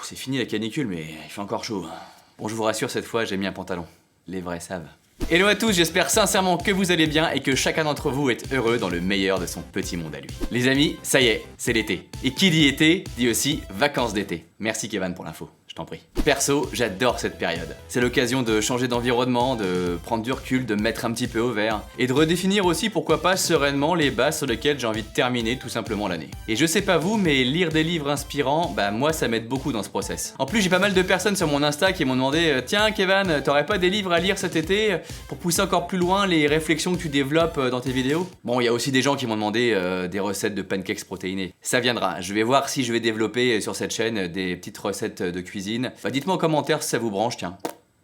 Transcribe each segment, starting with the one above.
C'est fini la canicule, mais il fait encore chaud. Bon, je vous rassure, cette fois, j'ai mis un pantalon. Les vrais savent. Hello à tous, j'espère sincèrement que vous allez bien et que chacun d'entre vous est heureux dans le meilleur de son petit monde à lui. Les amis, ça y est, c'est l'été. Et qui dit été, dit aussi vacances d'été. Merci Kevin pour l'info. Je t'en prie. Perso, j'adore cette période. C'est l'occasion de changer d'environnement, de prendre du recul, de me mettre un petit peu au vert et de redéfinir aussi pourquoi pas sereinement les bases sur lesquelles j'ai envie de terminer tout simplement l'année. Et je sais pas vous, mais lire des livres inspirants, moi ça m'aide beaucoup dans ce process. En plus, j'ai pas mal de personnes sur mon Insta qui m'ont demandé tiens Kevin, t'aurais pas des livres à lire cet été pour pousser encore plus loin les réflexions que tu développes dans tes vidéos? Bon, il y a aussi des gens qui m'ont demandé des recettes de pancakes protéinés. Ça viendra. Je vais voir si je vais développer sur cette chaîne des petites recettes de cuisine. Dites-moi en commentaire si ça vous branche, tiens.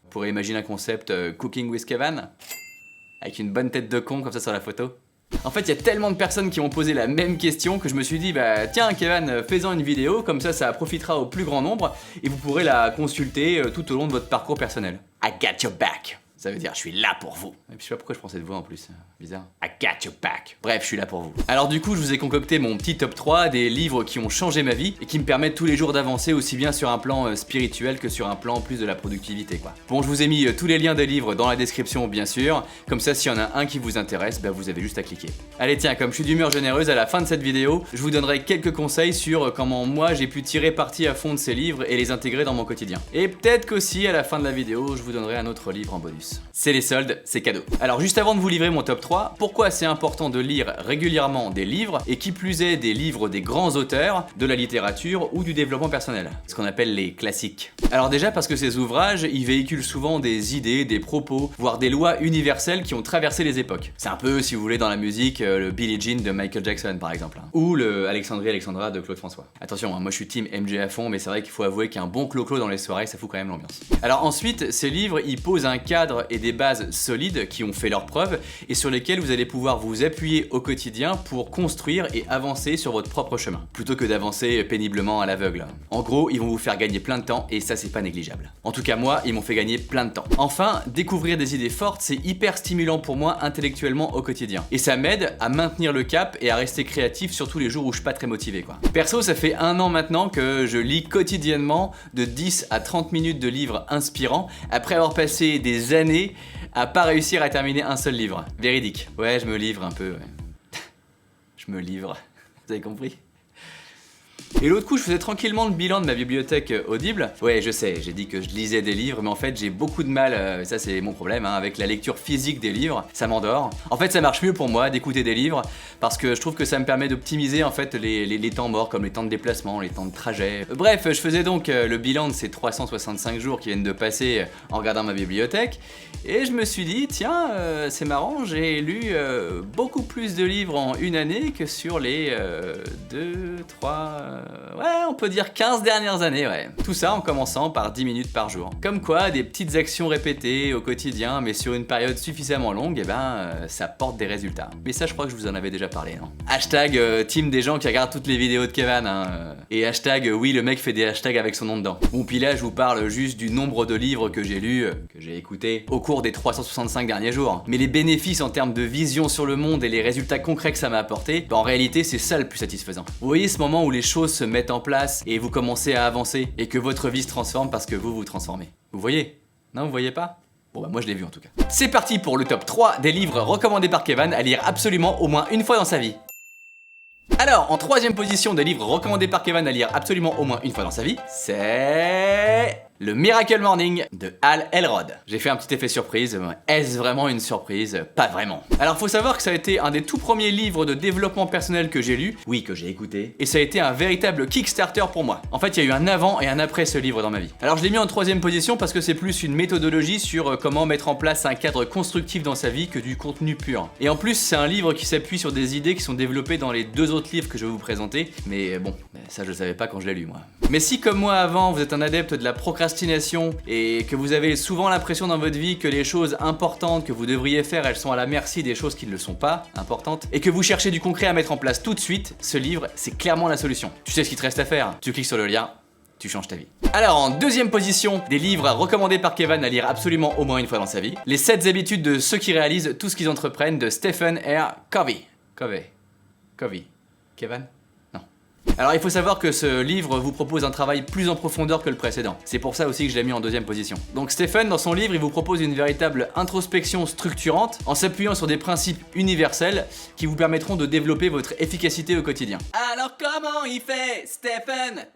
On pourrait imaginer un concept Cooking with Kevin avec une bonne tête de con comme ça sur la photo. En fait, il y a tellement de personnes qui m'ont posé la même question que je me suis dit tiens Kevin, fais-en une vidéo, comme ça profitera au plus grand nombre et vous pourrez la consulter tout au long de votre parcours personnel. I got your back. Ça veut dire je suis là pour vous. Et puis je sais pas pourquoi je prends cette voix en plus, bizarre. I got your back. Bref, je suis là pour vous. Alors du coup, je vous ai concocté mon petit top 3 des livres qui ont changé ma vie et qui me permettent tous les jours d'avancer aussi bien sur un plan spirituel que sur un plan plus de la productivité quoi. Bon, je vous ai mis tous les liens des livres dans la description bien sûr, comme ça s'il y en a un qui vous intéresse, vous avez juste à cliquer. Allez tiens, comme je suis d'humeur généreuse, à la fin de cette vidéo, je vous donnerai quelques conseils sur comment moi j'ai pu tirer parti à fond de ces livres et les intégrer dans mon quotidien. Et peut-être qu'aussi à la fin de la vidéo, je vous donnerai un autre livre en bonus. C'est les soldes, c'est cadeau. Alors juste avant de vous livrer mon top 3, pourquoi c'est important de lire régulièrement des livres, et qui plus est des livres des grands auteurs, de la littérature ou du développement personnel, ce qu'on appelle les classiques. Alors déjà parce que ces ouvrages, ils véhiculent souvent des idées, des propos, voire des lois universelles qui ont traversé les époques. C'est un peu, si vous voulez, dans la musique, le Billie Jean de Michael Jackson par exemple, ou le Alexandrie Alexandra de Claude François. Attention, moi je suis team MJ à fond, mais c'est vrai qu'il faut avouer qu'un bon clo-clo dans les soirées, ça fout quand même l'ambiance. Alors ensuite, ces livres, ils posent un cadre et des bases solides qui ont fait leurs preuves et sur lesquelles vous allez pouvoir vous appuyer au quotidien pour construire et avancer sur votre propre chemin, plutôt que d'avancer péniblement à l'aveugle. En gros, ils vont vous faire gagner plein de temps et ça c'est pas négligeable. En tout cas moi, ils m'ont fait gagner plein de temps. Enfin, découvrir des idées fortes, c'est hyper stimulant pour moi intellectuellement au quotidien. Et ça m'aide à maintenir le cap et à rester créatif surtout les jours où je suis pas très motivé quoi. Perso, ça fait 1 an maintenant que je lis quotidiennement de 10 à 30 minutes de livres inspirants après avoir passé des années à pas réussir à terminer un seul livre. Véridique. Ouais, je me livre un peu, ouais. Je me livre. Vous avez compris? Et l'autre coup, je faisais tranquillement le bilan de ma bibliothèque Audible. Ouais, je sais, j'ai dit que je lisais des livres, mais en fait, j'ai beaucoup de mal, ça c'est mon problème, avec la lecture physique des livres. Ça m'endort. En fait, ça marche mieux pour moi d'écouter des livres, parce que je trouve que ça me permet d'optimiser en fait les temps morts, comme les temps de déplacement, les temps de trajet. Bref, je faisais donc le bilan de ces 365 jours qui viennent de passer en regardant ma bibliothèque, et je me suis dit, tiens, c'est marrant, j'ai lu beaucoup plus de livres en une année que sur les 2, 3... ouais, on peut dire 15 dernières années, ouais. Tout ça en commençant par 10 minutes par jour. Comme quoi, des petites actions répétées au quotidien, mais sur une période suffisamment longue, ça porte des résultats. Mais ça, je crois que je vous en avais déjà parlé, non? Hashtag team des gens qui regardent toutes les vidéos de Kevin, Et hashtag oui, le mec fait des hashtags avec son nom dedans. Bon, puis là, je vous parle juste du nombre de livres que j'ai lus, que j'ai écoutés au cours des 365 derniers jours. Mais les bénéfices en termes de vision sur le monde et les résultats concrets que ça m'a apporté, en réalité, c'est ça le plus satisfaisant. Vous voyez ce moment où les choses se mettent en place et vous commencez à avancer et que votre vie se transforme parce que vous vous transformez. Vous voyez? Non, vous voyez pas? Bon moi je l'ai vu en tout cas. C'est parti pour le top 3 des livres recommandés par Kevin à lire absolument au moins une fois dans sa vie. Alors, en 3ème position des livres recommandés par Kevin à lire absolument au moins une fois dans sa vie, c'est... Le Miracle Morning de Hal Elrod. J'ai fait un petit effet surprise, est-ce vraiment une surprise? Pas vraiment. Alors faut savoir que ça a été un des tout premiers livres de développement personnel que j'ai lu, oui que j'ai écouté, et ça a été un véritable Kickstarter pour moi. En fait il y a eu un avant et un après ce livre dans ma vie. Alors je l'ai mis en 3ème position parce que c'est plus une méthodologie sur comment mettre en place un cadre constructif dans sa vie que du contenu pur. Et en plus c'est un livre qui s'appuie sur des idées qui sont développées dans les 2 autres livres que je vais vous présenter, mais bon, ça je le savais pas quand je l'ai lu moi. Mais si comme moi avant vous êtes un adepte de la procrastination et que vous avez souvent l'impression dans votre vie que les choses importantes que vous devriez faire, elles sont à la merci des choses qui ne le sont pas importantes, et que vous cherchez du concret à mettre en place tout de suite, ce livre, c'est clairement la solution. Tu sais ce qu'il te reste à faire, tu cliques sur le lien, tu changes ta vie. Alors en 2ème position, des livres recommandés par Kevin à lire absolument au moins une fois dans sa vie, Les 7 habitudes de ceux qui réalisent tout ce qu'ils entreprennent de Stephen R. Covey. Kevin? Non. Alors il faut savoir que ce livre vous propose un travail plus en profondeur que le précédent. C'est pour ça aussi que je l'ai mis en deuxième position. Donc Stephen, dans son livre, il vous propose une véritable introspection structurante en s'appuyant sur des principes universels qui vous permettront de développer votre efficacité au quotidien. Alors comment il fait, Stephen?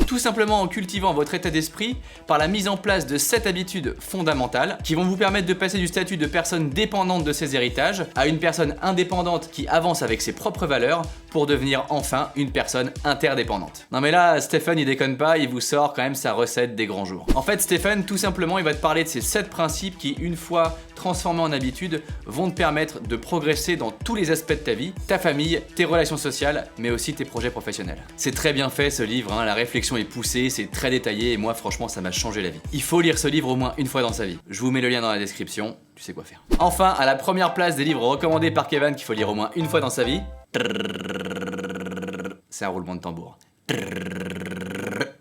Tout simplement en cultivant votre état d'esprit par la mise en place de 7 habitudes fondamentales qui vont vous permettre de passer du statut de personne dépendante de ses héritages à une personne indépendante qui avance avec ses propres valeurs pour devenir enfin une personne interdépendante. Non mais là, Stephen il déconne pas, il vous sort quand même sa recette des grands jours. En fait, Stephen, tout simplement, il va te parler de ces 7 principes qui, une fois transformés en habitudes, vont te permettre de progresser dans tous les aspects de ta vie, ta famille, tes relations sociales, mais aussi tes projets professionnels. C'est très bien fait ce livre, hein, la réflexion est poussée, c'est très détaillé et moi franchement ça m'a changé la vie. Il faut lire ce livre au moins une fois dans sa vie. Je vous mets le lien dans la description, tu sais quoi faire. Enfin, à la première place des livres recommandés par Kevin qu'il faut lire au moins une fois dans sa vie, c'est un roulement de tambour.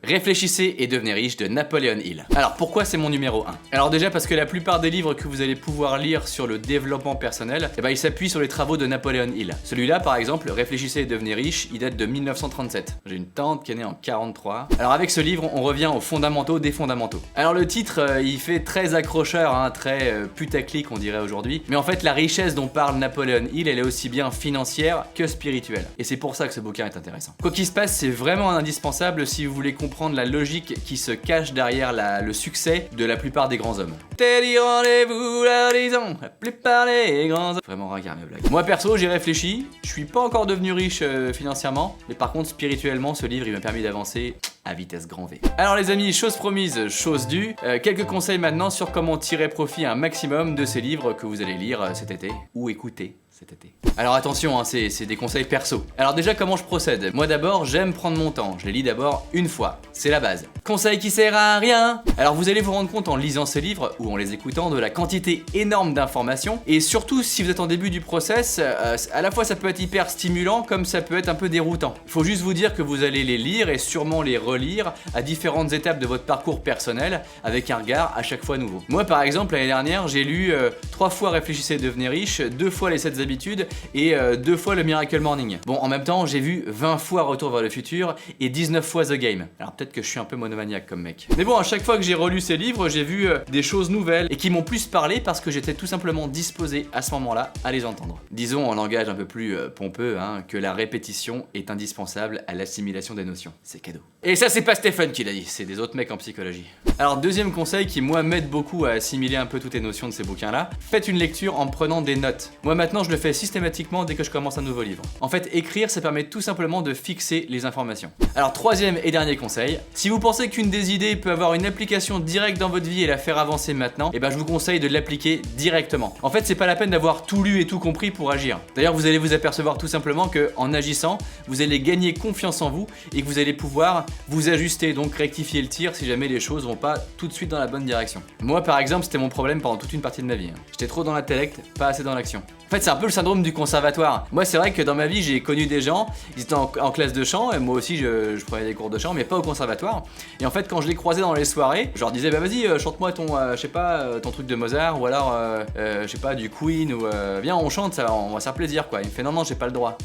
Réfléchissez et devenez riche de Napoleon Hill. Alors pourquoi c'est mon numéro 1? Alors déjà parce que la plupart des livres que vous allez pouvoir lire sur le développement personnel, ils s'appuient sur les travaux de Napoleon Hill. Celui-là par exemple, Réfléchissez et devenez riche, il date de 1937. J'ai une tante qui est née en 43. Alors avec ce livre, on revient aux fondamentaux des fondamentaux. Alors le titre, il fait très accrocheur, hein, très putaclic on dirait aujourd'hui. Mais en fait la richesse dont parle Napoleon Hill, elle est aussi bien financière que spirituelle. Et c'est pour ça que ce bouquin est intéressant. Quoi qu'il se passe, c'est vraiment indispensable si vous voulez comprendre la logique qui se cache derrière le succès de la plupart des grands hommes. Teddy, rendez-vous l'horizon, la plupart des grands hommes. Vraiment ringard mes blagues. Moi perso, j'ai réfléchi, je suis pas encore devenu riche financièrement, mais par contre spirituellement, ce livre il m'a permis d'avancer à vitesse grand V. Alors les amis, chose promise, chose due, quelques conseils maintenant sur comment tirer profit un maximum de ces livres que vous allez lire cet été ou écouter cet été. Alors attention, hein, c'est des conseils perso. Alors déjà comment je procède? Moi d'abord, j'aime prendre mon temps, je les lis d'abord une fois, c'est la base. Conseil qui sert à rien. Alors vous allez vous rendre compte en lisant ces livres ou en les écoutant de la quantité énorme d'informations et surtout si vous êtes en début du process, à la fois ça peut être hyper stimulant comme ça peut être un peu déroutant. Il faut juste vous dire que vous allez les lire et sûrement les relire à différentes étapes de votre parcours personnel avec un regard à chaque fois nouveau. Moi par exemple l'année dernière j'ai lu 3 fois Réfléchissez et devenez riche, 2 fois les 7 habitudes et 2 fois le Miracle Morning. Bon en même temps j'ai vu 20 fois Retour vers le futur et 19 fois The Game. Alors peut-être que je suis un peu monomaniaque comme mec. Mais bon à chaque fois que j'ai relu ces livres j'ai vu des choses nouvelles et qui m'ont plus parlé parce que j'étais tout simplement disposé à ce moment-là à les entendre. Disons en langage un peu plus pompeux hein, que la répétition est indispensable à l'assimilation des notions. C'est cadeau. Et ça c'est pas Stephen qui l'a dit, c'est des autres mecs en psychologie. Alors deuxième conseil qui moi m'aide beaucoup à assimiler un peu toutes les notions de ces bouquins là, faites une lecture en prenant des notes. Moi maintenant je le fais systématiquement dès que je commence un nouveau livre. En fait écrire ça permet tout simplement de fixer les informations. Alors troisième et dernier conseil, si vous pensez qu'une des idées peut avoir une application directe dans votre vie et la faire avancer maintenant, et je vous conseille de l'appliquer directement. En fait c'est pas la peine d'avoir tout lu et tout compris pour agir. D'ailleurs vous allez vous apercevoir tout simplement que en agissant, vous allez gagner confiance en vous et que vous allez pouvoir vous ajuster, donc rectifier le tir si jamais les choses vont pas tout de suite dans la bonne direction. Moi par exemple c'était mon problème pendant toute une partie de ma vie. J'étais trop dans l'intellect, pas assez dans l'action. En fait c'est un peu le syndrome du conservatoire. Moi c'est vrai que dans ma vie j'ai connu des gens, ils étaient en classe de chant et moi aussi je prenais des cours de chant mais pas au conservatoire. Et en fait quand je les croisais dans les soirées, je leur disais vas-y chante-moi ton je sais pas ton truc de Mozart ou alors je sais pas du Queen ou viens on chante ça, on va se faire plaisir quoi. Il me fait non j'ai pas le droit.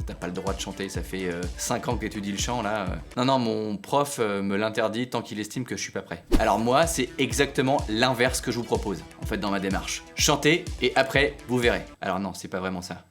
T'as pas le droit de chanter, ça fait 5 ans que t'étudies le chant là. Non, mon prof me l'interdit tant qu'il estime que je suis pas prêt. Alors moi, c'est exactement l'inverse que je vous propose, en fait, dans ma démarche. Chantez et après, vous verrez. Alors non, c'est pas vraiment ça.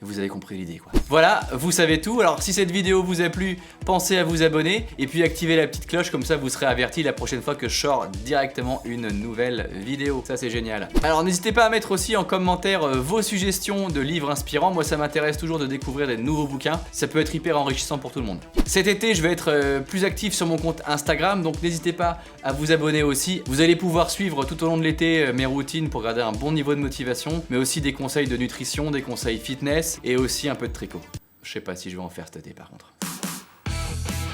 Vous avez compris l'idée quoi. Voilà, vous savez tout. Alors si cette vidéo vous a plu, pensez à vous abonner et puis activez la petite cloche comme ça vous serez averti la prochaine fois que je sors directement une nouvelle vidéo. Ça c'est génial. Alors n'hésitez pas à mettre aussi en commentaire vos suggestions de livres inspirants. Moi ça m'intéresse toujours de découvrir des nouveaux bouquins. Ça peut être hyper enrichissant pour tout le monde. Cet été je vais être plus actif sur mon compte Instagram donc n'hésitez pas à vous abonner aussi. Vous allez pouvoir suivre tout au long de l'été mes routines pour garder un bon niveau de motivation mais aussi des conseils de nutrition, des conseils fitness et aussi un peu de tricot. Je sais pas si je vais en faire cet été par contre.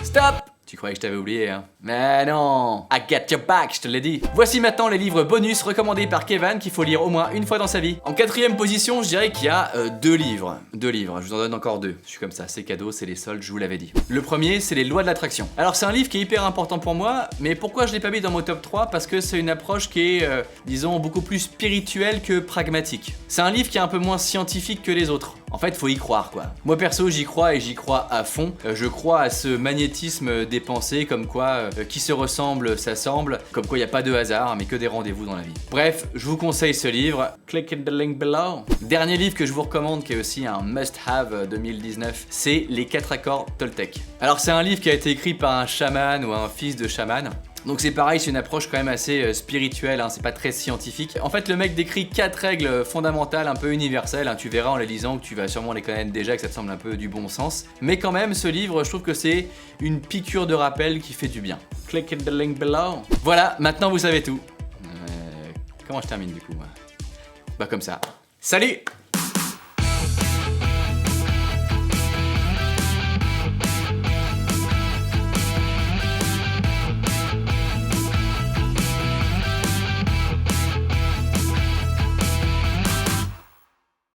Stop! Tu croyais que je t'avais oublié, hein? Mais non! I got your back, je te l'ai dit! Voici maintenant les livres bonus recommandés par Kevin qu'il faut lire au moins une fois dans sa vie. En 4ème position, je dirais qu'il y a 2 livres. 2 livres, je vous en donne encore 2. Je suis comme ça, c'est cadeau, c'est les soldes, je vous l'avais dit. Le premier, c'est Les Lois de l'Attraction. Alors c'est un livre qui est hyper important pour moi, mais pourquoi je l'ai pas mis dans mon top 3? Parce que c'est une approche qui est, disons, beaucoup plus spirituelle que pragmatique. C'est un livre qui est un peu moins scientifique que les autres. En fait, faut y croire quoi. Moi perso, j'y crois et j'y crois à fond. Je crois à ce magnétisme des pensées, comme quoi qui se ressemble s'assemble, comme quoi il n'y a pas de hasard, mais que des rendez-vous dans la vie. Bref, je vous conseille ce livre. Click in the link below. Dernier livre que je vous recommande, qui est aussi un must-have 2019, c'est Les 4 accords Toltec. Alors c'est un livre qui a été écrit par un chaman ou un fils de chaman. Donc c'est pareil, c'est une approche quand même assez spirituelle, hein, c'est pas très scientifique. En fait, le mec décrit 4 règles fondamentales, un peu universelles, hein, tu verras en les lisant que tu vas sûrement les connaître déjà, que ça te semble un peu du bon sens. Mais quand même, ce livre, je trouve que c'est une piqûre de rappel qui fait du bien. Click in the link below. Voilà, maintenant vous savez tout. Comment je termine du coup moi? Bah comme ça. Salut!